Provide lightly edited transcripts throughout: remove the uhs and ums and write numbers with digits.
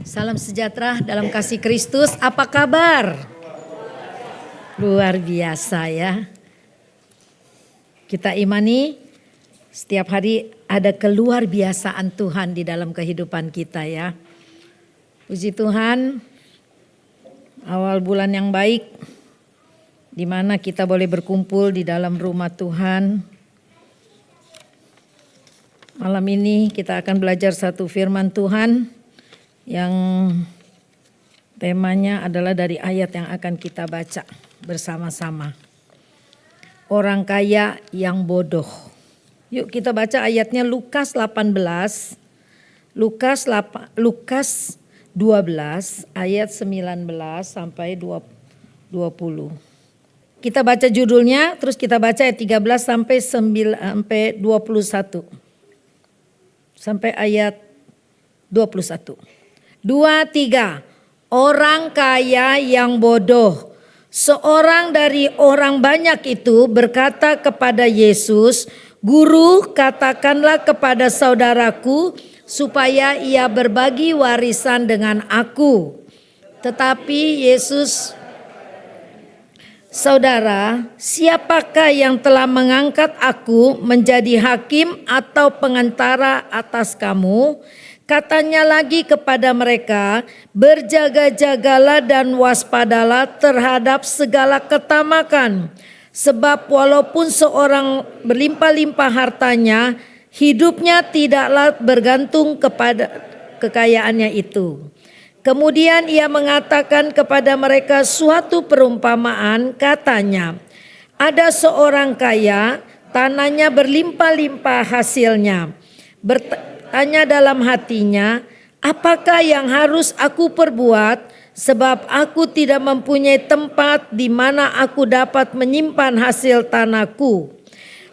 Salam sejahtera dalam kasih Kristus. Apa kabar? Luar biasa ya. Kita imani setiap hari ada keluar biasaan Tuhan di dalam kehidupan kita ya. Puji Tuhan, awal bulan yang baik di mana kita boleh berkumpul di dalam rumah Tuhan. Malam ini kita akan belajar satu firman Tuhan yang temanya adalah dari ayat yang akan kita baca bersama-sama. Orang kaya yang bodoh. Yuk kita baca ayatnya Lukas 18. Lukas 12 ayat 19 sampai 20. Kita baca judulnya, terus kita baca ayat 13 sampai 21. Sampai ayat 21. 2, 3. Orang kaya yang bodoh. Seorang dari orang banyak itu berkata kepada Yesus, "Guru, katakanlah kepada saudaraku supaya ia berbagi warisan dengan aku." Tetapi Yesus, "Saudara, siapakah yang telah mengangkat aku menjadi hakim atau pengantara atas kamu?" Katanya lagi kepada mereka, "Berjaga-jagalah dan waspadalah terhadap segala ketamakan. Sebab walaupun seorang berlimpah-limpah hartanya, hidupnya tidaklah bergantung kepada kekayaannya itu." Kemudian ia mengatakan kepada mereka suatu perumpamaan, katanya, "Ada seorang kaya, tanahnya berlimpah-limpah hasilnya. Bertanya dalam hatinya, apakah yang harus aku perbuat sebab aku tidak mempunyai tempat di mana aku dapat menyimpan hasil tanahku.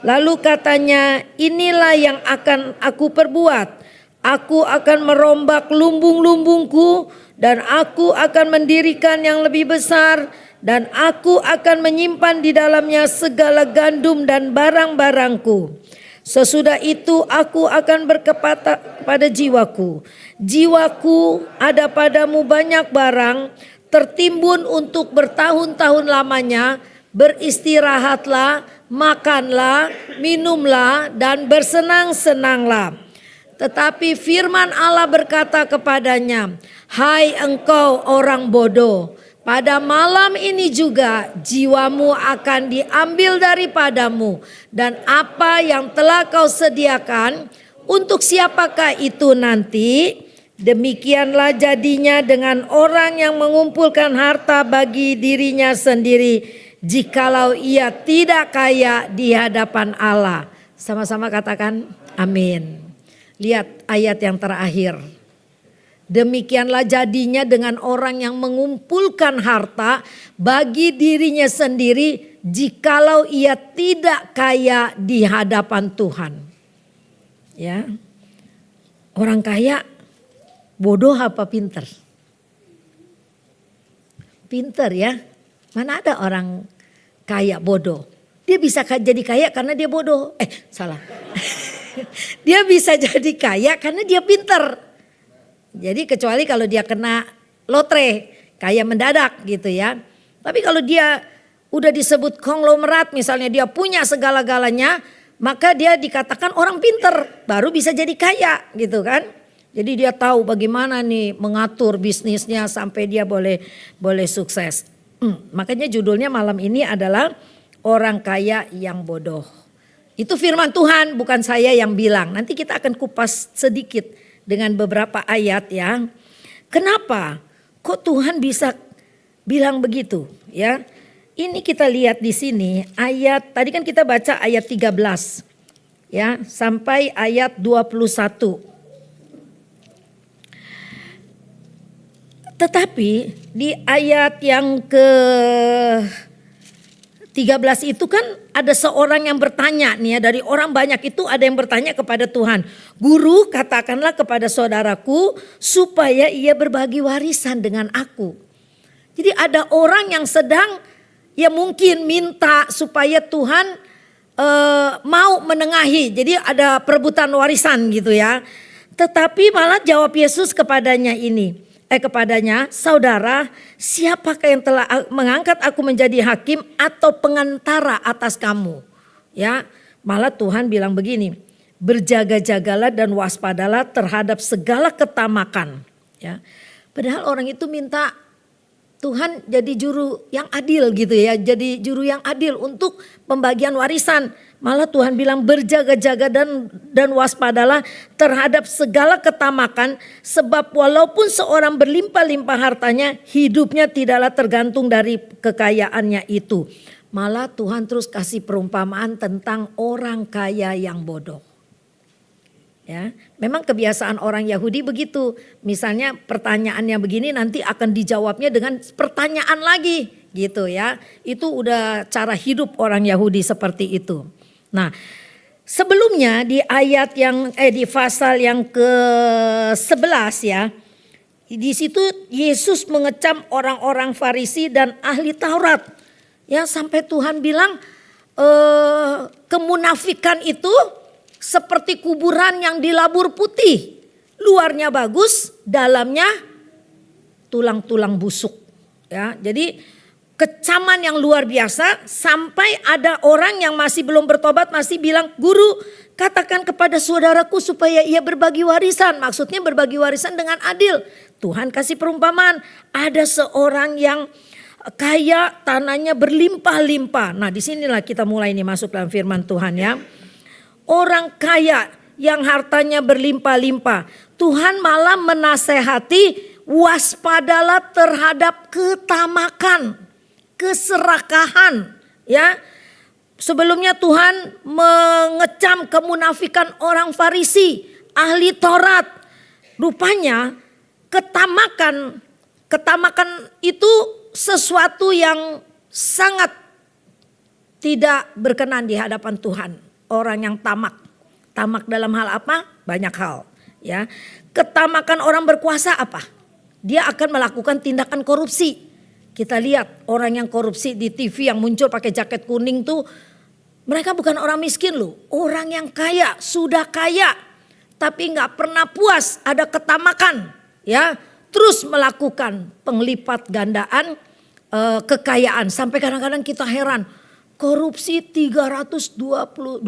Lalu katanya, inilah yang akan aku perbuat. Aku akan merombak lumbung-lumbungku dan aku akan mendirikan yang lebih besar dan aku akan menyimpan di dalamnya segala gandum dan barang-barangku. Sesudah itu aku akan berkata pada jiwaku, jiwaku, ada padamu banyak barang tertimbun untuk bertahun-tahun lamanya, beristirahatlah, makanlah, minumlah dan bersenang-senanglah." Tetapi firman Allah berkata kepadanya, "Hai engkau orang bodoh, pada malam ini juga jiwamu akan diambil daripadamu, dan apa yang telah kau sediakan untuk siapakah itu nanti? Demikianlah jadinya dengan orang yang mengumpulkan harta bagi dirinya sendiri, jikalau ia tidak kaya di hadapan Allah." Sama-sama katakan amin. Lihat ayat yang terakhir. Demikianlah jadinya dengan orang yang mengumpulkan harta bagi dirinya sendiri, jikalau ia tidak kaya di hadapan Tuhan. Ya. Orang kaya bodoh apa pinter? Pinter ya. Mana ada orang kaya bodoh? Dia bisa jadi kaya karena dia bodoh. Salah. Dia bisa jadi kaya karena dia pinter. Jadi kecuali kalau dia kena lotre, kaya mendadak gitu ya. Tapi kalau dia udah disebut konglomerat, misalnya dia punya segala-galanya, maka dia dikatakan orang pinter, baru bisa jadi kaya gitu kan. Jadi dia tahu bagaimana nih mengatur bisnisnya sampai dia boleh sukses. Makanya judulnya malam ini adalah orang kaya yang bodoh. Itu firman Tuhan, bukan saya yang bilang. Nanti kita akan kupas sedikit dengan beberapa ayat ya. Kenapa? Kok Tuhan bisa bilang begitu ya? Ini kita lihat di sini ayat, tadi kan kita baca ayat 13 ya sampai ayat 21. Tetapi di ayat yang ke 13 itu kan ada seorang yang bertanya nih ya, dari orang banyak itu ada yang bertanya kepada Tuhan, "Guru, katakanlah kepada saudaraku supaya ia berbagi warisan dengan aku." Jadi ada orang yang sedang ya mungkin minta supaya Tuhan mau menengahi. Jadi ada perebutan warisan gitu ya. Tetapi malah jawab Yesus kepadanya ini. kepadanya, saudara, siapakah yang telah mengangkat aku menjadi hakim atau pengantara atas kamu? Ya, malah Tuhan bilang begini, berjaga-jagalah dan waspadalah terhadap segala ketamakan. Ya, padahal orang itu minta Tuhan jadi juru yang adil gitu ya, jadi juru yang adil untuk pembagian warisan. Malah Tuhan bilang berjaga-jaga dan waspadalah terhadap segala ketamakan. Sebab walaupun seorang berlimpah-limpah hartanya, hidupnya tidaklah tergantung dari kekayaannya itu. Malah Tuhan terus kasih perumpamaan tentang orang kaya yang bodoh. Ya, memang kebiasaan orang Yahudi begitu. Misalnya pertanyaannya begini nanti akan dijawabnya dengan pertanyaan lagi gitu ya. Itu udah cara hidup orang Yahudi seperti itu. Nah, sebelumnya di ayat yang di pasal yang ke-11 ya. Di situ Yesus mengecam orang-orang Farisi dan ahli Taurat. Ya, sampai Tuhan bilang kemunafikan itu seperti kuburan yang dilabur putih. Luarnya bagus, dalamnya tulang-tulang busuk. Ya, jadi kecaman yang luar biasa sampai ada orang yang masih belum bertobat masih bilang, "Guru, katakan kepada saudaraku supaya ia berbagi warisan." Maksudnya berbagi warisan dengan adil. Tuhan kasih perumpamaan, ada seorang yang kaya, tanahnya berlimpah-limpah. Nah, disinilah kita mulai nih masuk dalam firman Tuhan ya. Orang kaya yang hartanya berlimpah-limpah, Tuhan malah menasehati waspadalah terhadap ketamakan, keserakahan ya. Sebelumnya Tuhan mengecam kemunafikan orang Farisi, ahli Taurat. Rupanya ketamakan itu sesuatu yang sangat tidak berkenan di hadapan Tuhan. Orang yang tamak dalam hal apa? Banyak hal ya. Ketamakan orang berkuasa apa? Dia akan melakukan tindakan korupsi. Kita lihat orang yang korupsi di TV yang muncul pakai jaket kuning tuh, mereka bukan orang miskin loh, orang yang kaya, sudah kaya tapi nggak pernah puas, ada ketamakan ya, terus melakukan penglipat gandaan kekayaan sampai kadang-kadang kita heran. Korupsi 237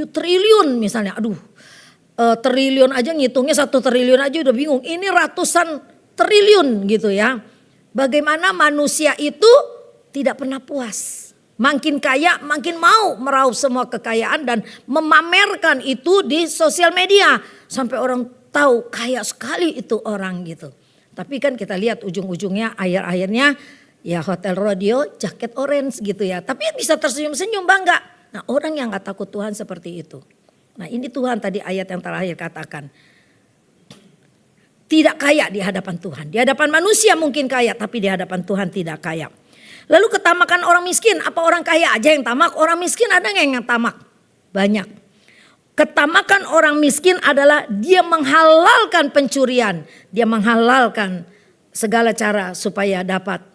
triliun misalnya. Aduh, triliun aja ngitungnya 1 triliun aja udah bingung. Ini ratusan triliun gitu ya. Bagaimana manusia itu tidak pernah puas. Makin kaya makin mau meraup semua kekayaan dan memamerkan itu di sosial media. Sampai orang tahu kaya sekali itu orang gitu. Tapi kan kita lihat ujung-ujungnya akhir-akhirnya ya hotel rodeo, jaket orange gitu ya. Tapi bisa tersenyum-senyum bangga. Nah, orang yang gak takut Tuhan seperti itu. Nah, ini Tuhan tadi ayat yang terakhir katakan. Tidak kaya di hadapan Tuhan. Di hadapan manusia mungkin kaya, tapi di hadapan Tuhan tidak kaya. Lalu ketamakan orang miskin. Apa orang kaya aja yang tamak? Orang miskin ada gak yang tamak? Banyak. Ketamakan orang miskin adalah dia menghalalkan pencurian. Dia menghalalkan segala cara supaya dapat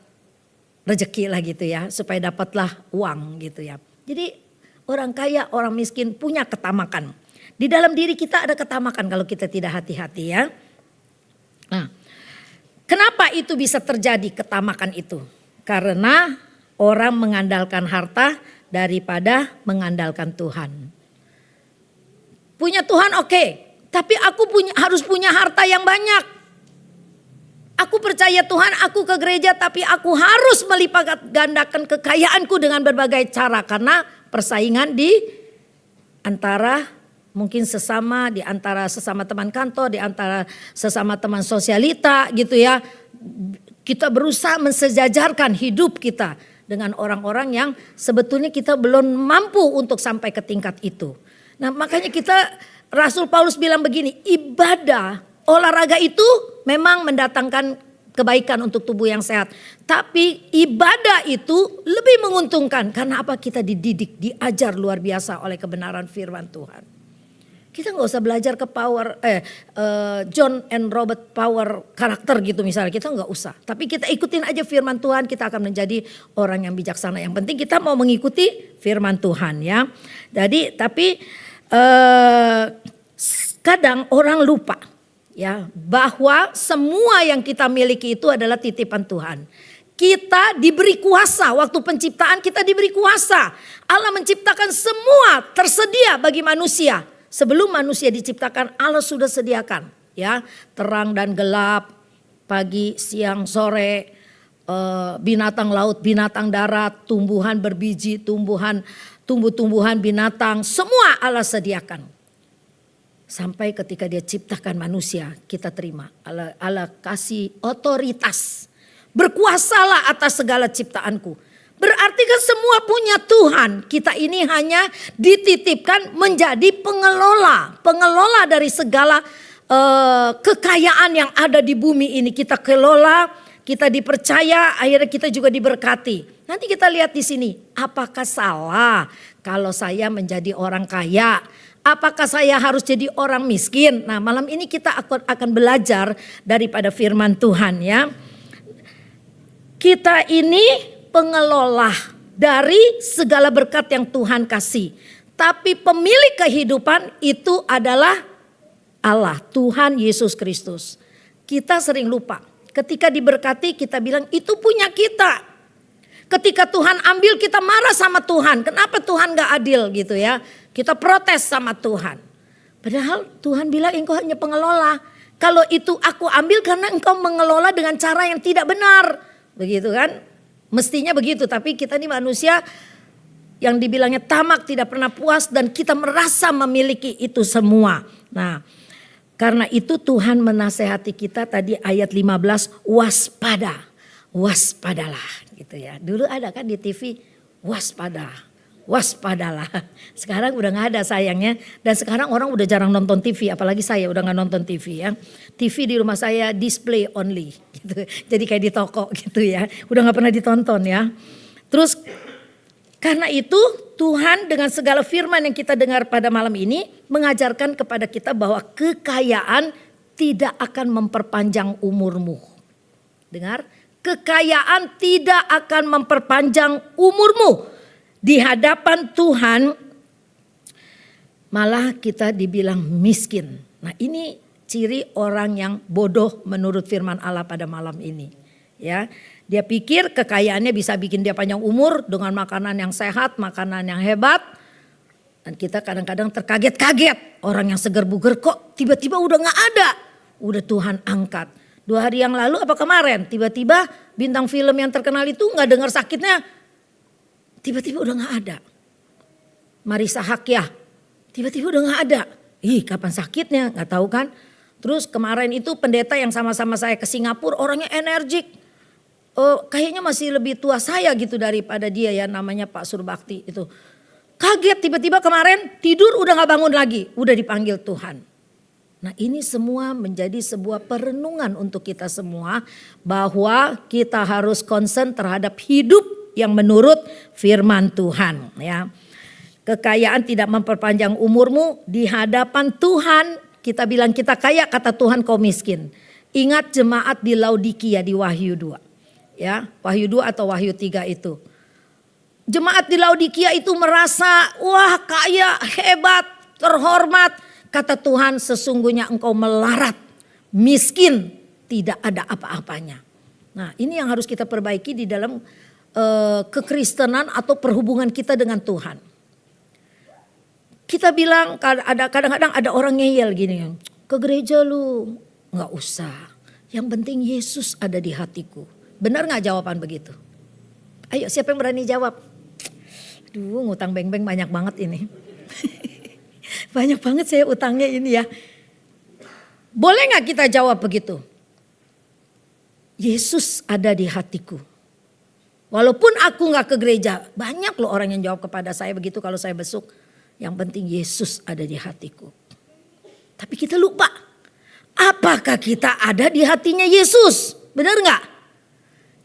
rezeki lah gitu ya, supaya dapatlah uang gitu ya. Jadi orang kaya, orang miskin punya ketamakan. Di dalam diri kita ada ketamakan kalau kita tidak hati-hati ya. Nah, kenapa itu bisa terjadi ketamakan itu? Karena orang mengandalkan harta daripada mengandalkan Tuhan. Punya Tuhan oke, tapi aku harus punya harta yang banyak. Aku percaya Tuhan, aku ke gereja tapi aku harus melipat gandakan kekayaanku dengan berbagai cara. Karena persaingan di antara mungkin di antara sesama teman kantor, di antara sesama teman sosialita gitu ya. Kita berusaha mensejajarkan hidup kita dengan orang-orang yang sebetulnya kita belum mampu untuk sampai ke tingkat itu. Nah, makanya Rasul Paulus bilang begini, ibadah olahraga itu memang mendatangkan kebaikan untuk tubuh yang sehat. Tapi ibadah itu lebih menguntungkan. Karena apa? Kita dididik, diajar luar biasa oleh kebenaran firman Tuhan. Kita gak usah belajar ke John and Robert Power karakter gitu misalnya. Kita gak usah. Tapi kita ikutin aja firman Tuhan, kita akan menjadi orang yang bijaksana. Yang penting kita mau mengikuti firman Tuhan ya. Jadi tapi kadang orang lupa. Ya, bahwa semua yang kita miliki itu adalah titipan Tuhan. Kita diberi kuasa, waktu penciptaan kita diberi kuasa. Allah menciptakan semua tersedia bagi manusia. Sebelum manusia diciptakan, Allah sudah sediakan, ya, terang dan gelap, pagi, siang, sore, binatang laut, binatang darat, tumbuhan berbiji, tumbuh-tumbuhan, binatang, semua Allah sediakan. Sampai ketika dia ciptakan manusia, kita terima. Allah kasih otoritas. Berkuasalah atas segala ciptaanku. Berarti kan semua punya Tuhan. Kita ini hanya dititipkan menjadi pengelola. Pengelola dari segala kekayaan yang ada di bumi ini. Kita kelola, kita dipercaya, akhirnya kita juga diberkati. Nanti kita lihat di sini, apakah salah kalau saya menjadi orang kaya? Apakah saya harus jadi orang miskin? Nah, malam ini kita akan belajar daripada firman Tuhan, ya. Kita ini pengelola dari segala berkat yang Tuhan kasih. Tapi pemilik kehidupan itu adalah Allah, Tuhan Yesus Kristus. Kita sering lupa. Ketika diberkati kita bilang itu punya kita. Ketika Tuhan ambil kita marah sama Tuhan. Kenapa Tuhan gak adil gitu ya. Kita protes sama Tuhan. Padahal Tuhan bilang engkau hanya pengelola. Kalau itu aku ambil karena engkau mengelola dengan cara yang tidak benar. Begitu kan. Mestinya begitu. Tapi kita ini manusia yang dibilangnya tamak, tidak pernah puas. Dan kita merasa memiliki itu semua. Nah, karena itu Tuhan menasehati kita tadi ayat 15. Waspada. Waspadalah gitu ya. Dulu ada kan di TV waspada. Waspadalah. Sekarang udah gak ada sayangnya. Dan sekarang orang udah jarang nonton TV. Apalagi saya udah gak nonton TV ya. TV di rumah saya display only. Gitu. Jadi kayak di toko gitu ya. Udah gak pernah ditonton ya. Terus karena itu Tuhan dengan segala firman yang kita dengar pada malam ini. Mengajarkan kepada kita bahwa kekayaan tidak akan memperpanjang umurmu. Dengar. Kekayaan tidak akan memperpanjang umurmu. Di hadapan Tuhan malah kita dibilang miskin. Nah, ini ciri orang yang bodoh menurut firman Allah pada malam ini. Ya, dia pikir kekayaannya bisa bikin dia panjang umur dengan makanan yang sehat, makanan yang hebat. Dan kita kadang-kadang terkaget-kaget. Orang yang seger buger kok tiba-tiba udah gak ada. Udah Tuhan angkat. 2 hari yang lalu apa kemarin tiba-tiba bintang film yang terkenal itu gak dengar sakitnya. Tiba-tiba udah gak ada. Marissa Hakyah tiba-tiba udah gak ada. Ih, kapan sakitnya gak tahu kan. Terus kemarin itu pendeta yang sama-sama saya ke Singapura orangnya energik. Kayaknya masih lebih tua saya gitu daripada dia ya, namanya Pak Surbakti itu. Kaget tiba-tiba kemarin tidur udah gak bangun lagi. Udah dipanggil Tuhan. Nah, ini semua menjadi sebuah perenungan untuk kita semua. Bahwa kita harus concern terhadap hidup yang menurut firman Tuhan ya. Kekayaan tidak memperpanjang umurmu di hadapan Tuhan. Kita bilang kita kaya, kata Tuhan kau miskin. Ingat jemaat di Laodikia di Wahyu 2. Ya, Wahyu 2 atau Wahyu 3 itu. Jemaat di Laodikia itu merasa wah kaya, hebat, terhormat. Kata Tuhan sesungguhnya engkau melarat, miskin, tidak ada apa-apanya. Nah, ini yang harus kita perbaiki di dalam kekristenan atau perhubungan kita dengan Tuhan. Kita bilang kadang-kadang ada orang ngeyel gini, ke gereja lu nggak usah. Yang penting Yesus ada di hatiku. Benar nggak jawaban begitu? Ayo siapa yang berani jawab? Aduh, ngutang beng-beng banyak banget ini. Banyak banget saya utangnya ini ya. Boleh nggak kita jawab begitu? Yesus ada di hatiku. Walaupun aku nggak ke gereja, banyak loh orang yang jawab kepada saya begitu kalau saya besuk. Yang penting Yesus ada di hatiku. Tapi kita lupa. Apakah kita ada di hatinya Yesus? Benar nggak?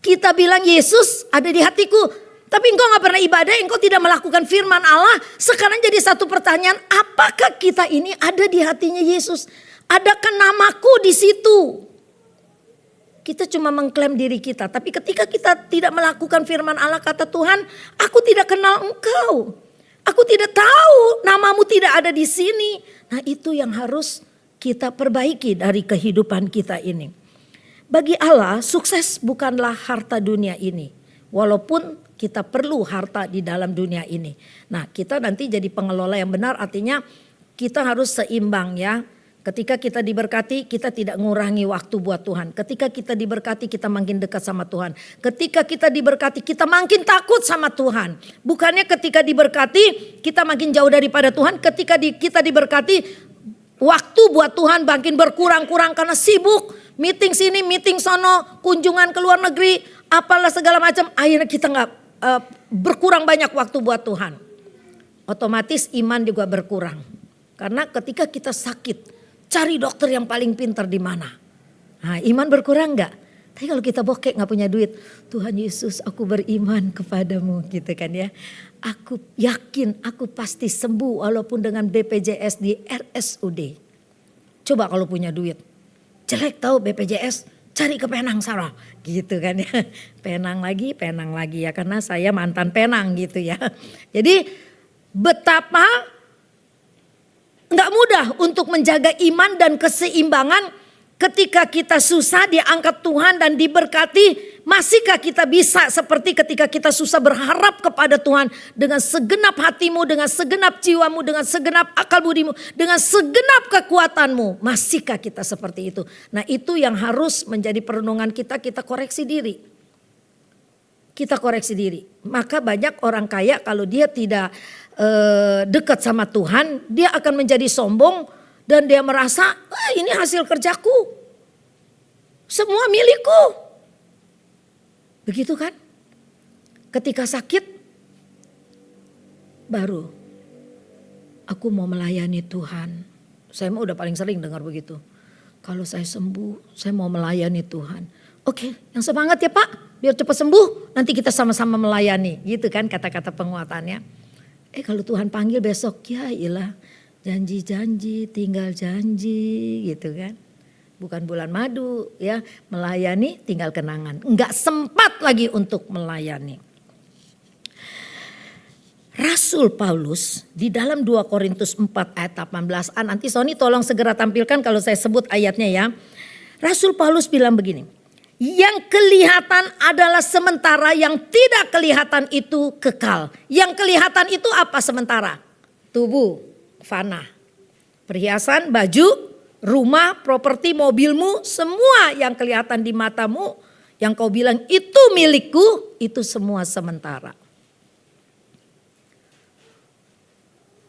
Kita bilang Yesus ada di hatiku. Tapi engkau gak pernah ibadah, engkau tidak melakukan firman Allah. Sekarang jadi satu pertanyaan, apakah kita ini ada di hatinya Yesus? Adakah namaku di situ? Kita cuma mengklaim diri kita. Tapi ketika kita tidak melakukan firman Allah, kata Tuhan, aku tidak kenal engkau. Aku tidak tahu namamu tidak ada di sini. Nah, itu yang harus kita perbaiki dari kehidupan kita ini. Bagi Allah, sukses bukanlah harta dunia ini. Walaupun kita perlu harta di dalam dunia ini. Nah, kita nanti jadi pengelola yang benar, artinya kita harus seimbang ya. Ketika kita diberkati, kita tidak ngurangi waktu buat Tuhan. Ketika kita diberkati, kita makin dekat sama Tuhan. Ketika kita diberkati, kita makin takut sama Tuhan. Bukannya ketika diberkati, kita makin jauh daripada Tuhan. Ketika kita diberkati, waktu buat Tuhan makin berkurang-kurang karena sibuk. Meeting sini, meeting sono, kunjungan ke luar negeri, apalah segala macam. Akhirnya kita nggak berkurang banyak waktu buat Tuhan. Otomatis iman juga berkurang. Karena ketika kita sakit, cari dokter yang paling pintar di mana. Nah, iman berkurang nggak? Tapi kalau kita bokek nggak punya duit, Tuhan Yesus aku beriman kepadamu gitu kan ya. Aku yakin aku pasti sembuh walaupun dengan BPJS di RSUD. Coba kalau punya duit. Jelek tahu BPJS, cari ke Penang Sarah gitu kan ya. Penang lagi ya karena saya mantan Penang gitu ya. Jadi betapa nggak mudah untuk menjaga iman dan keseimbangan ketika kita susah diangkat Tuhan dan diberkati. Masihkah kita bisa seperti ketika kita susah berharap kepada Tuhan dengan segenap hatimu, dengan segenap jiwamu, dengan segenap akal budimu, dengan segenap kekuatanmu. Masihkah kita seperti itu? Nah, itu yang harus menjadi perenungan kita koreksi diri. Kita koreksi diri. Maka banyak orang kaya kalau dia tidak dekat sama Tuhan, dia akan menjadi sombong dan dia merasa ini hasil kerjaku, semua milikku. Begitu kan? Ketika sakit, baru aku mau melayani Tuhan. Saya mah udah paling sering dengar begitu. Kalau saya sembuh, saya mau melayani Tuhan. Oke, yang semangat ya Pak, biar cepat sembuh. Nanti kita sama-sama melayani, gitu kan kata-kata penguatannya. Kalau Tuhan panggil besok, ya iyalah janji-janji, tinggal janji gitu kan. Bukan bulan madu ya, melayani tinggal kenangan. Enggak sempat lagi untuk melayani. Rasul Paulus di dalam 2 Korintus 4 ayat 18a, nanti Sony tolong segera tampilkan kalau saya sebut ayatnya ya. Rasul Paulus bilang begini, yang kelihatan adalah sementara, yang tidak kelihatan itu kekal. Yang kelihatan itu apa sementara? Tubuh, fana. Perhiasan, baju, rumah, properti, mobilmu, semua yang kelihatan di matamu, yang kau bilang itu milikku, itu semua sementara.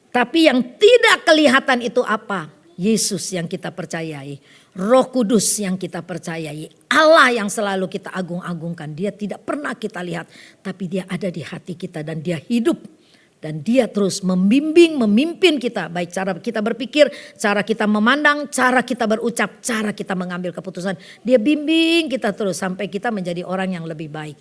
Tapi yang tidak kelihatan itu apa? Yesus yang kita percayai, Roh Kudus yang kita percayai, Allah yang selalu kita agung-agungkan. Dia tidak pernah kita lihat, tapi dia ada di hati kita dan dia hidup. Dan dia terus membimbing, memimpin kita. Baik cara kita berpikir, cara kita memandang, cara kita berucap, cara kita mengambil keputusan. Dia bimbing kita terus sampai kita menjadi orang yang lebih baik.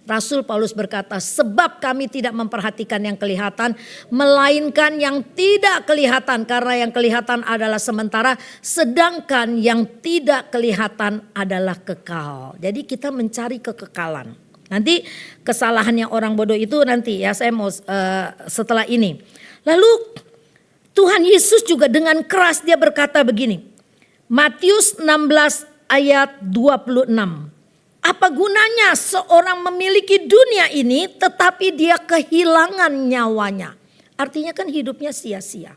Rasul Paulus berkata, sebab kami tidak memperhatikan yang kelihatan, melainkan yang tidak kelihatan. Karena yang kelihatan adalah sementara, sedangkan yang tidak kelihatan adalah kekal. Jadi kita mencari kekekalan. Nanti kesalahannya orang bodoh itu nanti ya saya mau setelah ini. Lalu Tuhan Yesus juga dengan keras dia berkata begini. Matius 16 ayat 26. Apa gunanya seorang memiliki dunia ini tetapi dia kehilangan nyawanya? Artinya kan hidupnya sia-sia.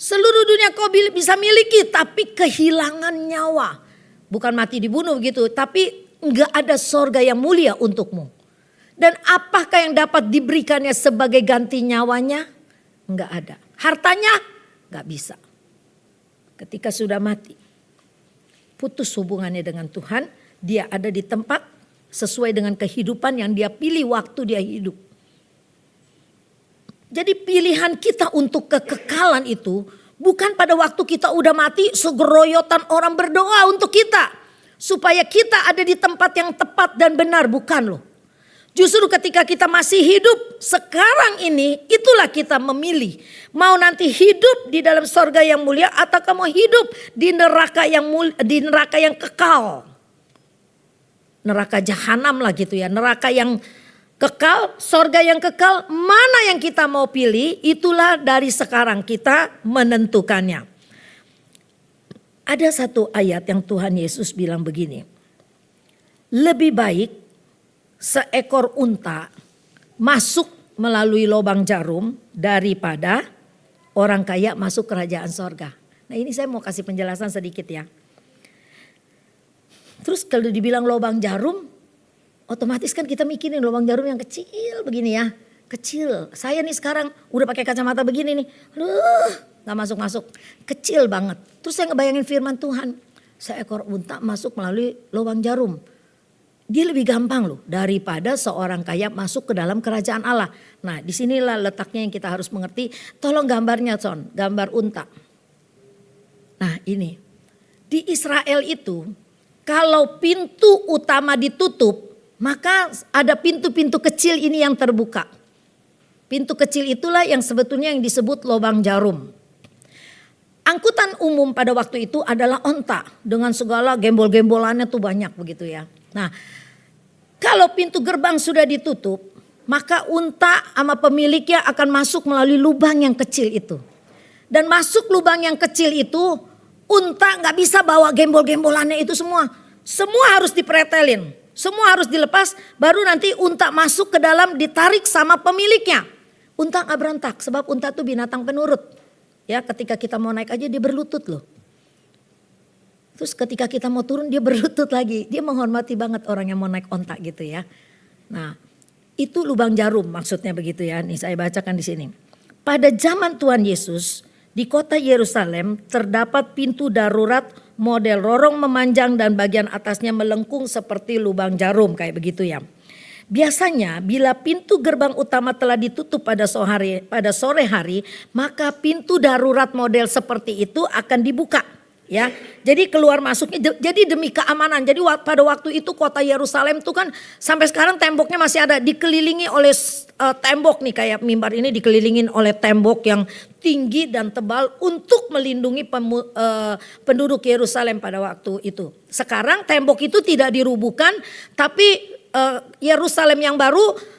Seluruh dunia kau bisa miliki tapi kehilangan nyawa. Bukan mati dibunuh gitu, tapi enggak ada sorga yang mulia untukmu. Dan apakah yang dapat diberikannya sebagai ganti nyawanya? Enggak ada. Hartanya enggak bisa. Ketika sudah mati, putus hubungannya dengan Tuhan, dia ada di tempat sesuai dengan kehidupan yang dia pilih waktu dia hidup. Jadi pilihan kita untuk kekekalan itu bukan pada waktu kita udah mati segeroyotan orang berdoa untuk kita. Supaya kita ada di tempat yang tepat dan benar, bukan loh. Justru ketika kita masih hidup sekarang ini, itulah kita memilih. Mau nanti hidup di dalam sorga yang mulia atau kamu hidup di neraka yang kekal. Neraka jahanam lah gitu ya, neraka yang kekal, sorga yang kekal, mana yang kita mau pilih, itulah dari sekarang kita menentukannya. Ada satu ayat yang Tuhan Yesus bilang begini, lebih baik seekor unta masuk melalui lubang jarum daripada orang kaya masuk kerajaan sorga. Nah ini saya mau kasih penjelasan sedikit ya. Terus kalau dibilang lubang jarum, otomatis kan kita mikirin lubang jarum yang kecil begini ya. Kecil, saya nih sekarang udah pakai kacamata begini nih. Aduh, gak masuk-masuk, kecil banget. Terus saya ngebayangin firman Tuhan, seekor unta masuk melalui lubang jarum. Dia lebih gampang loh daripada seorang kaya masuk ke dalam kerajaan Allah. Nah disinilah letaknya yang kita harus mengerti. Tolong gambarnya Son, gambar unta. Nah ini, di Israel itu kalau pintu utama ditutup, maka ada pintu-pintu kecil ini yang terbuka. Pintu kecil itulah yang sebetulnya yang disebut lubang jarum. Angkutan umum pada waktu itu adalah onta dengan segala gembol-gembolannya tuh banyak begitu ya. Nah, kalau pintu gerbang sudah ditutup, maka unta sama pemiliknya akan masuk melalui lubang yang kecil itu. Dan masuk lubang yang kecil itu, unta gak bisa bawa gembol-gembolannya itu semua. Semua harus dipretelin, semua harus dilepas, baru nanti unta masuk ke dalam ditarik sama pemiliknya. Unta gak berontak sebab unta itu binatang penurut. Ya, ketika kita mau naik aja dia berlutut loh. Terus ketika kita mau turun dia berlutut lagi. Dia menghormati banget orang yang mau naik onta gitu ya. Nah, itu lubang jarum maksudnya begitu ya. Nih saya bacakan di sini. Pada zaman Tuhan Yesus di kota Yerusalem terdapat pintu darurat model lorong memanjang dan bagian atasnya melengkung seperti lubang jarum kayak begitu ya. Biasanya bila pintu gerbang utama telah ditutup pada sore hari, maka pintu darurat model seperti itu akan dibuka. Ya, jadi keluar masuknya, jadi demi keamanan. Jadi pada waktu itu kota Yerusalem itu kan sampai sekarang temboknya masih ada, dikelilingi oleh tembok nih kayak mimbar ini dikelilingi oleh tembok yang tinggi dan tebal untuk melindungi penduduk Yerusalem pada waktu itu. Sekarang tembok itu tidak dirubuhkan, tapi Yerusalem yang baru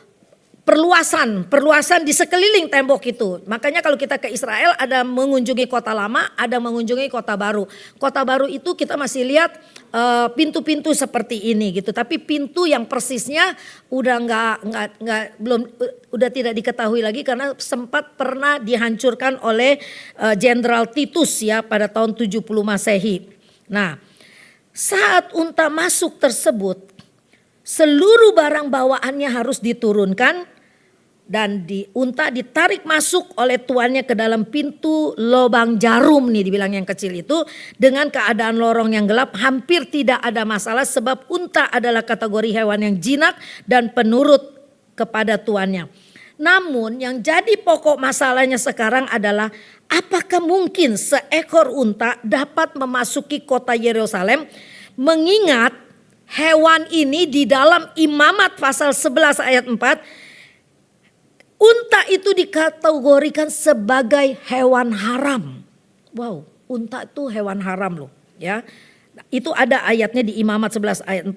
perluasan di sekeliling tembok itu. Makanya kalau kita ke Israel ada mengunjungi kota lama, ada mengunjungi kota baru. Kota baru itu kita masih lihat pintu-pintu seperti ini gitu. Tapi pintu yang persisnya udah udah tidak diketahui lagi karena sempat pernah dihancurkan oleh Jenderal Titus ya pada tahun 70 Masehi. Nah, saat unta masuk tersebut, seluruh barang bawaannya harus diturunkan dan unta ditarik masuk oleh tuannya ke dalam pintu lubang jarum nih dibilang yang kecil itu. Dengan keadaan lorong yang gelap hampir tidak ada masalah sebab unta adalah kategori hewan yang jinak dan penurut kepada tuannya. Namun yang jadi pokok masalahnya sekarang adalah apakah mungkin seekor unta dapat memasuki kota Yerusalem mengingat hewan ini di dalam Imamat pasal 11 ayat 4 unta itu dikategorikan sebagai hewan haram. Wow, unta itu hewan haram loh ya. Itu ada ayatnya di Imamat 11 ayat 4.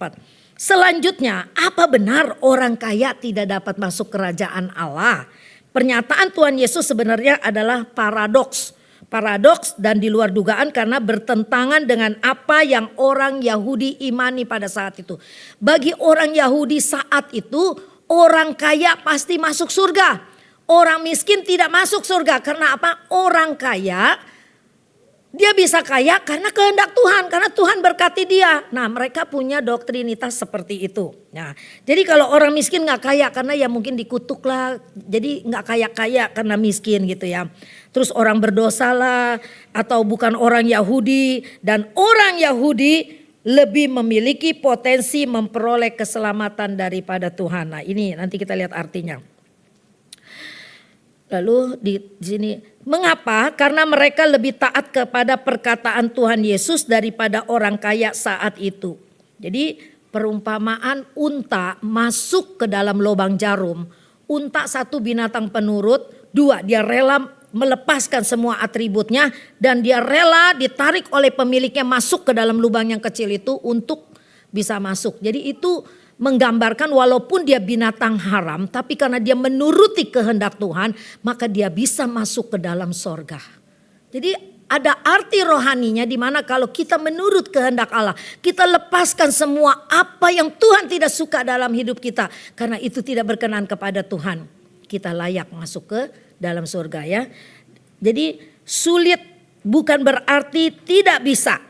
Selanjutnya, apa benar orang kaya tidak dapat masuk kerajaan Allah? Pernyataan Tuhan Yesus sebenarnya adalah paradoks. Paradoks dan di luar dugaan karena bertentangan dengan apa yang orang Yahudi imani pada saat itu. Bagi orang Yahudi saat itu, orang kaya pasti masuk surga. Orang miskin tidak masuk surga. Karena apa? Orang kaya, dia bisa kaya karena kehendak Tuhan. Karena Tuhan berkati dia. Nah mereka punya doktrinitas seperti itu. Nah, jadi kalau orang miskin gak kaya karena ya mungkin dikutuk lah. Jadi gak kaya-kaya karena miskin gitu ya. Terus orang berdosa lah. Atau bukan orang Yahudi. Dan orang Yahudi lebih memiliki potensi memperoleh keselamatan daripada Tuhan. Nah ini nanti kita lihat artinya. Lalu di sini, mengapa? Karena mereka lebih taat kepada perkataan Tuhan Yesus daripada orang kaya saat itu. Jadi perumpamaan unta masuk ke dalam lubang jarum. Unta satu binatang penurut, dua dia rela melepaskan semua atributnya dan dia rela ditarik oleh pemiliknya masuk ke dalam lubang yang kecil itu untuk bisa masuk. Jadi itu menggambarkan walaupun dia binatang haram, tapi karena dia menuruti kehendak Tuhan, maka dia bisa masuk ke dalam sorga. Jadi ada arti rohaninya di mana kalau kita menurut kehendak Allah, kita lepaskan semua apa yang Tuhan tidak suka dalam hidup kita, karena itu tidak berkenan kepada Tuhan. Kita layak masuk ke dalam surga ya. Jadi sulit bukan berarti tidak bisa.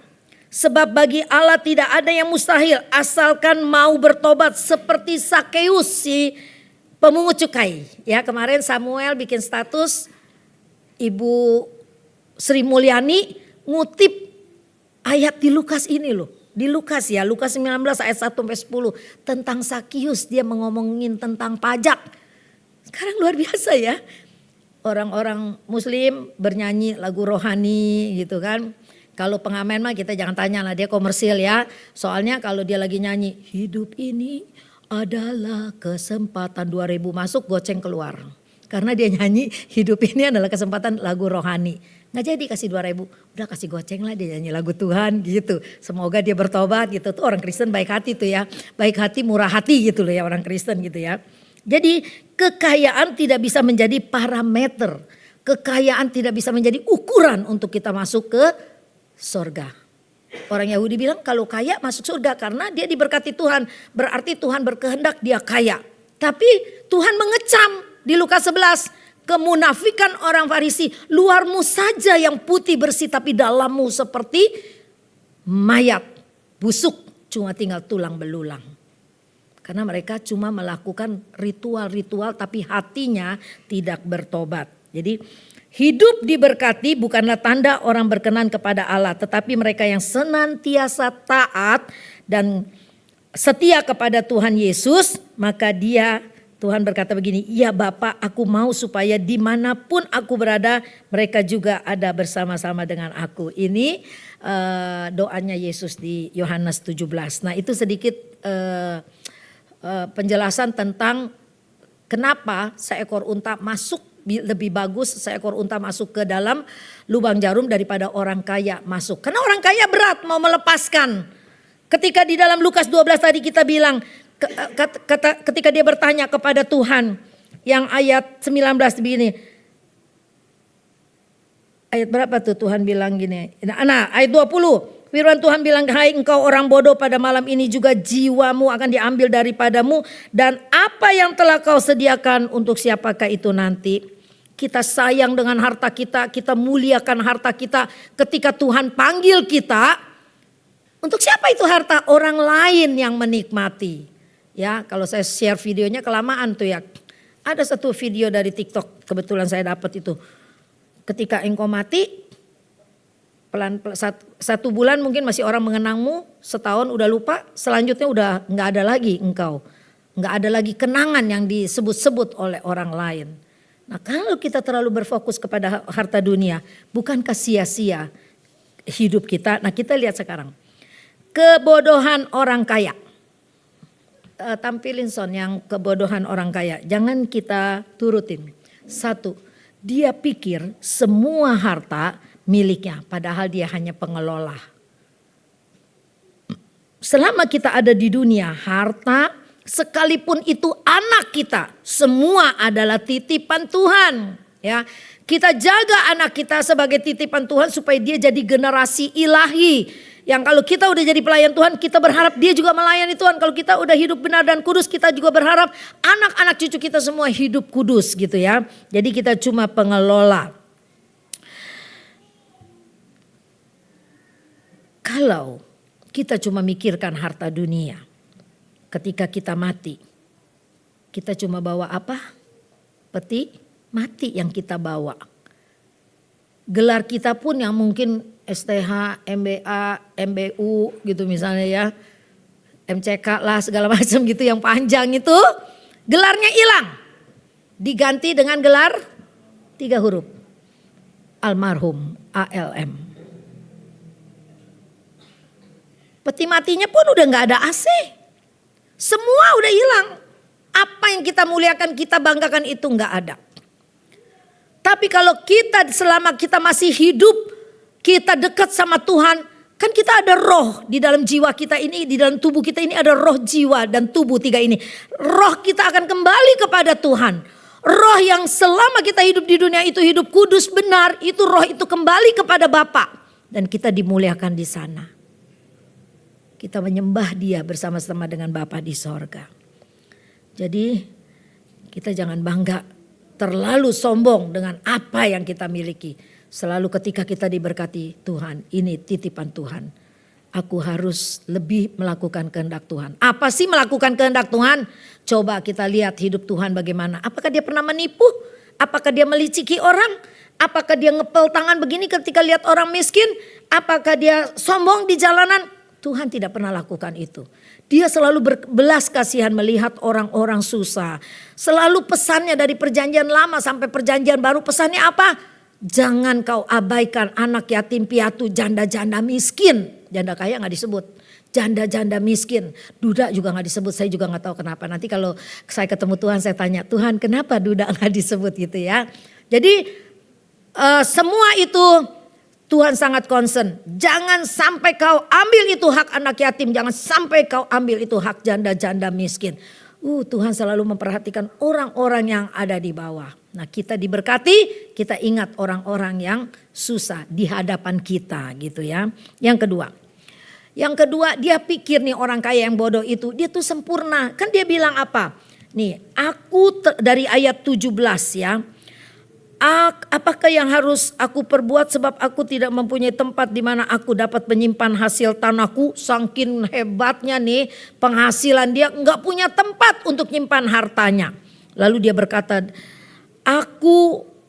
Sebab bagi Allah tidak ada yang mustahil asalkan mau bertobat, seperti Sakeus si pemungut cukai. Ya, kemarin Samuel bikin status, Ibu Sri Mulyani ngutip ayat di Lukas ini loh. Di Lukas ya, Lukas 19 ayat 1 sampai 10 tentang Sakeus, dia ngomongin tentang pajak. Sekarang luar biasa ya. Orang-orang muslim bernyanyi lagu rohani gitu kan. Kalau pengamen mah kita jangan tanya lah, dia komersil ya. Soalnya kalau dia lagi nyanyi, hidup ini adalah kesempatan, 2000 masuk goceng keluar. Karena dia nyanyi hidup ini adalah kesempatan lagu rohani. Nggak jadi kasih 2000, udah kasih goceng lah, dia nyanyi lagu Tuhan gitu. Semoga dia bertobat gitu. Tuh orang Kristen baik hati tuh ya. Baik hati murah hati gitu loh ya orang Kristen gitu ya. Jadi kekayaan tidak bisa menjadi parameter. Kekayaan tidak bisa menjadi ukuran untuk kita masuk ke surga. Orang Yahudi bilang kalau kaya masuk surga karena dia diberkati Tuhan. Berarti Tuhan berkehendak dia kaya. Tapi Tuhan mengecam di Lukas 11. Kemunafikan orang Farisi, luarmu saja yang putih bersih tapi dalammu seperti mayat busuk, cuma tinggal tulang belulang. Karena mereka cuma melakukan ritual-ritual tapi hatinya tidak bertobat. Jadi hidup diberkati bukanlah tanda orang berkenan kepada Allah, tetapi mereka yang senantiasa taat dan setia kepada Tuhan Yesus, maka Tuhan berkata begini, ya Bapa, aku mau supaya dimanapun aku berada, mereka juga ada bersama-sama dengan aku. Ini doanya Yesus di Yohanes 17. Nah itu sedikit penjelasan tentang kenapa seekor unta masuk, lebih bagus seekor unta masuk ke dalam lubang jarum daripada orang kaya masuk. Karena orang kaya berat mau melepaskan. Ketika di dalam Lukas 12 tadi kita bilang, ketika dia bertanya kepada Tuhan, yang ayat 19 begini. Ayat berapa tuh Tuhan bilang gini. Nah ayat 20. Firman Tuhan bilang, hai engkau orang bodoh, pada malam ini juga jiwamu akan diambil daripadamu. Dan apa yang telah kau sediakan untuk siapakah itu nanti? Kita sayang dengan harta kita, kita muliakan harta kita. Ketika Tuhan panggil kita, untuk siapa itu harta? Orang lain yang menikmati. Ya, kalau saya share videonya kelamaan tuh ya. Ada satu video dari TikTok, kebetulan saya dapat itu. Ketika engkau mati, satu bulan mungkin masih orang mengenangmu, setahun udah lupa, selanjutnya udah nggak ada lagi engkau, nggak ada lagi kenangan yang disebut-sebut oleh orang lain. Nah kalau kita terlalu berfokus kepada harta dunia, bukankah sia-sia hidup kita? Nah kita lihat sekarang, kebodohan orang kaya. Tampilin Son yang kebodohan orang kaya, jangan kita turutin. Satu, dia pikir semua harta miliknya, padahal dia hanya pengelola. Selama kita ada di dunia, harta sekalipun itu anak kita, semua adalah titipan Tuhan. Ya, kita jaga anak kita sebagai titipan Tuhan supaya dia jadi generasi ilahi. Yang kalau kita udah jadi pelayan Tuhan, kita berharap dia juga melayani Tuhan. Kalau kita udah hidup benar dan kudus, kita juga berharap anak-anak cucu kita semua hidup kudus gitu ya. Jadi kita cuma pengelola. Kalau kita cuma mikirkan harta dunia, ketika kita mati, kita cuma bawa apa? Peti mati yang kita bawa. Gelar kita pun yang mungkin STH, MBA, MBU gitu misalnya ya, MCK lah segala macam gitu yang panjang itu, gelarnya hilang. Diganti dengan gelar 3 huruf. Almarhum, ALM. Peti matinya pun udah gak ada AC. Semua udah hilang. Apa yang kita muliakan, kita banggakan itu gak ada. Tapi kalau kita selama kita masih hidup, kita dekat sama Tuhan, Kan kita ada roh di dalam jiwa kita ini, di dalam tubuh kita ini ada roh, jiwa, dan tubuh tiga ini. Roh kita akan kembali kepada Tuhan. Roh yang selama kita hidup di dunia itu hidup kudus benar, itu roh itu kembali kepada Bapa. Dan kita dimuliakan di sana. Kita menyembah Dia bersama-sama dengan Bapa di sorga. Jadi kita jangan bangga, terlalu sombong dengan apa yang kita miliki. Selalu ketika kita diberkati Tuhan, ini titipan Tuhan. Aku harus lebih melakukan kehendak Tuhan. Apa sih melakukan kehendak Tuhan? Coba kita lihat hidup Tuhan bagaimana. Apakah dia pernah menipu? Apakah dia meliciki orang? Apakah dia ngepel tangan begini ketika lihat orang miskin? Apakah dia sombong di jalanan? Tuhan tidak pernah lakukan itu. Dia selalu berbelas kasihan melihat orang-orang susah. Selalu pesannya dari perjanjian lama sampai perjanjian baru, pesannya apa? Jangan kau abaikan anak yatim piatu, janda-janda miskin. Janda kaya gak disebut. Janda-janda miskin. Duda juga gak disebut. Saya juga gak tahu kenapa. Nanti kalau saya ketemu Tuhan saya tanya, Tuhan kenapa duda gak disebut gitu ya. Jadi semua itu Tuhan sangat concern. Jangan sampai kau ambil itu hak anak yatim. Jangan sampai kau ambil itu hak janda-janda miskin. Tuhan selalu memperhatikan orang-orang yang ada di bawah. Nah kita diberkati, kita ingat orang-orang yang susah di hadapan kita gitu ya. Yang kedua dia pikir nih orang kaya yang bodoh itu, dia tuh sempurna. Kan dia bilang apa? Nih dari ayat 17 ya. Apakah yang harus aku perbuat sebab aku tidak mempunyai tempat di mana aku dapat menyimpan hasil tanahku. Saking hebatnya nih penghasilan dia, nggak punya tempat untuk nyimpan hartanya. Lalu dia berkata,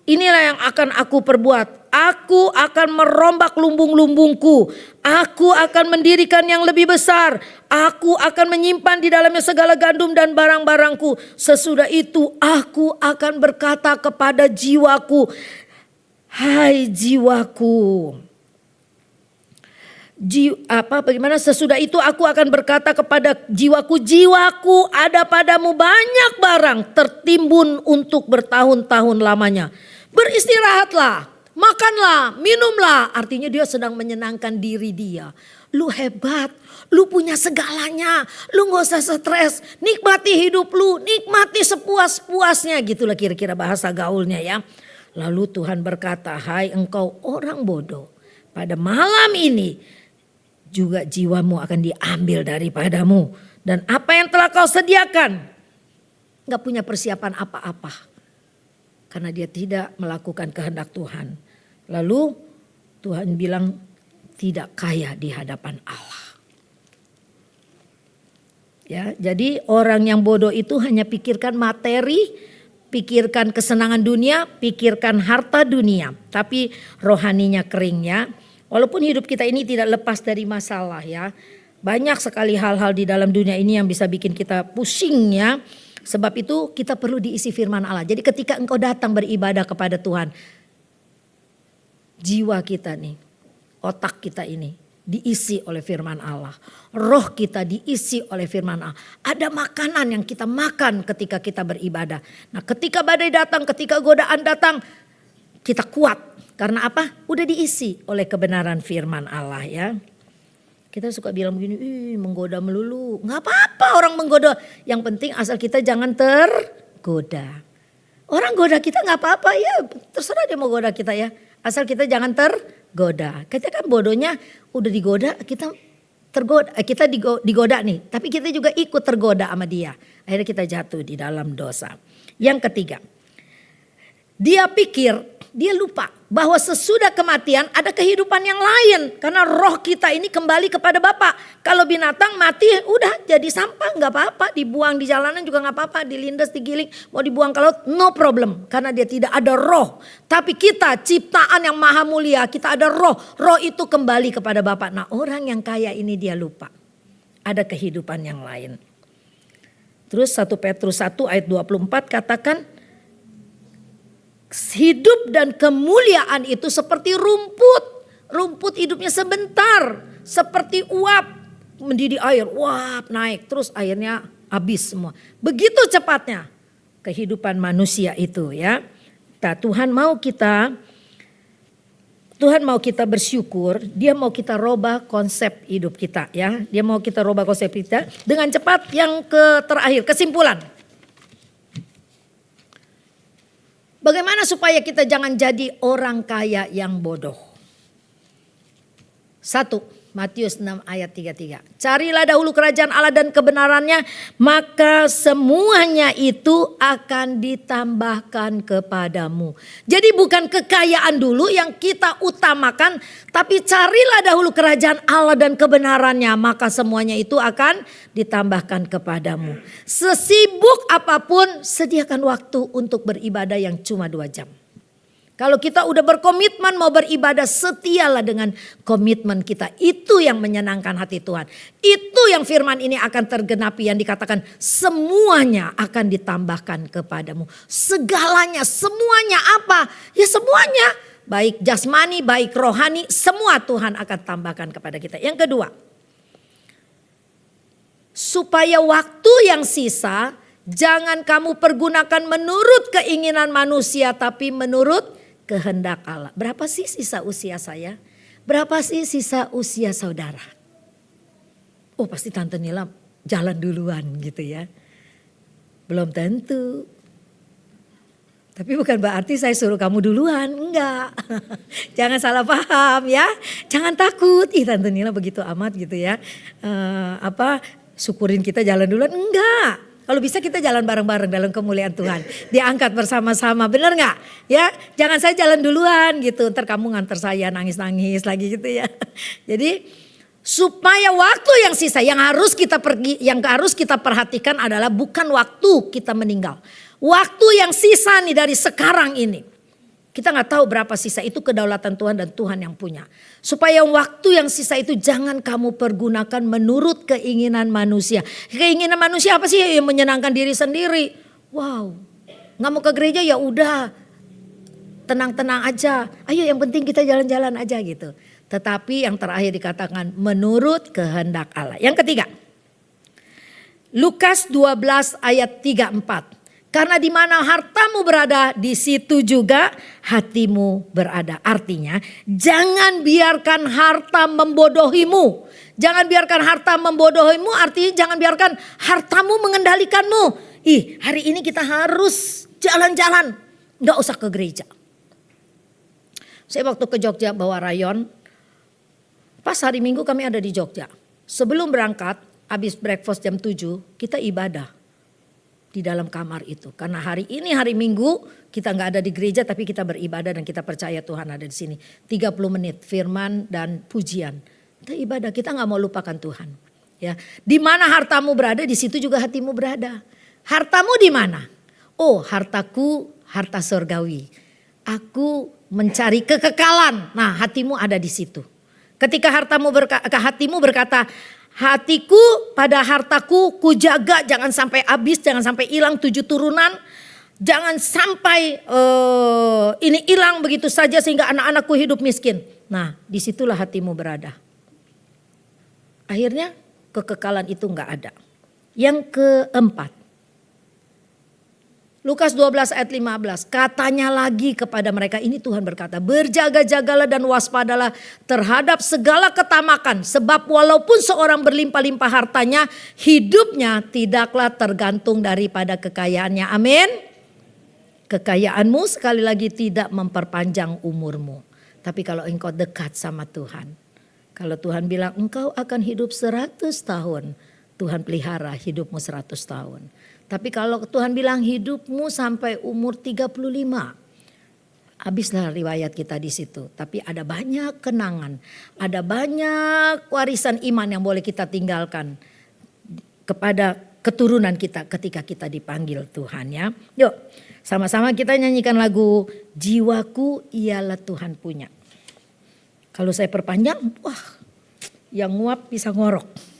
inilah yang akan aku perbuat. Aku akan merombak lumbung-lumbungku. Aku akan mendirikan yang lebih besar. Aku akan menyimpan di dalamnya segala gandum dan barang-barangku. Sesudah itu aku akan berkata kepada jiwaku, hai jiwaku. Bagaimana sesudah itu aku akan berkata kepada jiwaku, jiwaku ada padamu banyak barang tertimbun untuk bertahun-tahun lamanya. Beristirahatlah, makanlah, minumlah. Artinya dia sedang menyenangkan diri dia. Lu hebat, lu punya segalanya, lu gak usah stres. Nikmati hidup lu, nikmati sepuas-puasnya. Gitulah kira-kira bahasa gaulnya ya. Lalu Tuhan berkata, hai engkau orang bodoh. Pada malam ini juga jiwamu akan diambil daripadamu. Dan apa yang telah kau sediakan, gak punya persiapan apa-apa. Karena dia tidak melakukan kehendak Tuhan. Lalu Tuhan bilang tidak kaya di hadapan Allah. Ya, jadi orang yang bodoh itu hanya pikirkan materi, pikirkan kesenangan dunia, pikirkan harta dunia. Tapi rohaninya kering ya. Walaupun hidup kita ini tidak lepas dari masalah ya. Banyak sekali hal-hal di dalam dunia ini yang bisa bikin kita pusing ya. Sebab itu kita perlu diisi firman Allah. Jadi ketika engkau datang beribadah kepada Tuhan, jiwa kita nih, otak kita ini diisi oleh firman Allah. Roh kita diisi oleh firman Allah. Ada makanan yang kita makan ketika kita beribadah. Nah ketika badai datang, ketika godaan datang, kita kuat. Karena apa? Udah diisi oleh kebenaran firman Allah ya. Kita suka bilang begini, menggoda melulu. Gak apa-apa orang menggoda. Yang penting asal kita jangan tergoda. Orang goda kita gak apa-apa ya. Terserah dia mau goda kita ya. Asal kita jangan tergoda. Kita kan bodohnya udah digoda, kita tergoda. Kita digoda nih. Tapi kita juga ikut tergoda sama dia. Akhirnya kita jatuh di dalam dosa. Yang ketiga. Dia pikir, dia lupa bahwa sesudah kematian ada kehidupan yang lain. Karena roh kita ini kembali kepada Bapa. Kalau binatang mati udah jadi sampah gak apa-apa. Dibuang di jalanan juga gak apa-apa. Dilindas, digiling, mau dibuang ke laut no problem. Karena dia tidak ada roh. Tapi kita ciptaan yang maha mulia, kita ada roh. Roh itu kembali kepada Bapa. Nah orang yang kaya ini dia lupa. Ada kehidupan yang lain. Terus 1 Petrus 1 ayat 24 katakan, hidup dan kemuliaan itu seperti rumput. Rumput hidupnya sebentar. Seperti uap mendidih air. Uap naik terus airnya habis semua. Begitu cepatnya kehidupan manusia itu ya. Nah, Tuhan Tuhan mau kita bersyukur, Dia mau kita robah konsep hidup kita ya. Dia mau kita robah konsep kita dengan cepat. Yang terakhir, kesimpulan. Bagaimana supaya kita jangan jadi orang kaya yang bodoh? 1. Matius 6 ayat 33. Carilah dahulu kerajaan Allah dan kebenarannya, maka semuanya itu akan ditambahkan kepadamu. Jadi bukan kekayaan dulu yang kita utamakan, tapi carilah dahulu kerajaan Allah dan kebenarannya, maka semuanya itu akan ditambahkan kepadamu. Sesibuk apapun, sediakan waktu untuk beribadah yang cuma 2 jam. Kalau kita udah berkomitmen mau beribadah, setialah dengan komitmen kita. Itu yang menyenangkan hati Tuhan. Itu yang firman ini akan tergenapi yang dikatakan semuanya akan ditambahkan kepadamu. Segalanya, semuanya apa? Ya semuanya. Baik jasmani, baik rohani, semua Tuhan akan tambahkan kepada kita. Yang kedua, supaya waktu yang sisa jangan kamu pergunakan menurut keinginan manusia, tapi menurut kehendak Allah. Berapa sih sisa usia saya? Berapa sih sisa usia saudara? Oh pasti Tante Nila jalan duluan gitu ya. Belum tentu. Tapi bukan berarti saya suruh kamu duluan. Enggak. Jangan salah paham ya. Jangan takut. Ih Tante Nila begitu amat gitu ya. Syukurin kita jalan duluan. Enggak. Kalau bisa kita jalan bareng-bareng dalam kemuliaan Tuhan. Diangkat bersama-sama, benar gak? Ya, jangan saya jalan duluan gitu. Ntar kamu nganter saya nangis-nangis lagi gitu ya. Jadi supaya waktu yang sisa yang harus kita perhatikan adalah bukan waktu kita meninggal. Waktu yang sisa nih dari sekarang ini. Kita gak tahu berapa sisa, itu kedaulatan Tuhan dan Tuhan yang punya. Supaya waktu yang sisa itu jangan kamu pergunakan menurut keinginan manusia. Keinginan manusia apa sih? Yang menyenangkan diri sendiri. Wow, gak mau ke gereja ya udah, tenang-tenang aja. Ayo yang penting kita jalan-jalan aja gitu. Tetapi yang terakhir dikatakan menurut kehendak Allah. Yang ketiga, Lukas 12 ayat 34. Karena di mana hartamu berada, di situ juga hatimu berada. Artinya, jangan biarkan harta membodohimu. Jangan biarkan harta membodohimu, artinya jangan biarkan hartamu mengendalikanmu. Ih, hari ini kita harus jalan-jalan, nggak usah ke gereja. Saya waktu ke Jogja bawa rayon, pas hari Minggu kami ada di Jogja. Sebelum berangkat, habis breakfast jam 7, kita ibadah di dalam kamar itu. Karena hari ini hari Minggu kita nggak ada di gereja tapi kita beribadah dan kita percaya Tuhan ada di sini. 30 menit firman dan pujian. Kita ibadah, kita nggak mau lupakan Tuhan. Ya, di mana hartamu berada di situ juga hatimu berada. Hartamu di mana? Oh, hartaku harta surgawi. Aku mencari kekekalan. Nah, hatimu ada di situ. Ketika hatimu berkata, hatiku pada hartaku kujaga jangan sampai habis, jangan sampai hilang 7 turunan. Jangan sampai ini hilang begitu saja sehingga anak-anakku hidup miskin. Nah disitulah hatimu berada. Akhirnya kekekalan itu gak ada. Yang keempat, Lukas 12 ayat 15, katanya lagi kepada mereka, ini Tuhan berkata, berjaga-jagalah dan waspadalah terhadap segala ketamakan. Sebab walaupun seorang berlimpah-limpah hartanya, hidupnya tidaklah tergantung daripada kekayaannya. Amin. Kekayaanmu sekali lagi tidak memperpanjang umurmu. Tapi kalau engkau dekat sama Tuhan, kalau Tuhan bilang engkau akan hidup 100 tahun, Tuhan pelihara hidupmu 100 tahun. Tapi kalau Tuhan bilang hidupmu sampai umur 35, habislah riwayat kita di situ. Tapi ada banyak kenangan, ada banyak warisan iman yang boleh kita tinggalkan kepada keturunan kita ketika kita dipanggil Tuhan ya. Yuk sama-sama kita nyanyikan lagu Jiwaku Ialah Tuhan Punya. Kalau saya perpanjang, wah yang nguap bisa ngorok.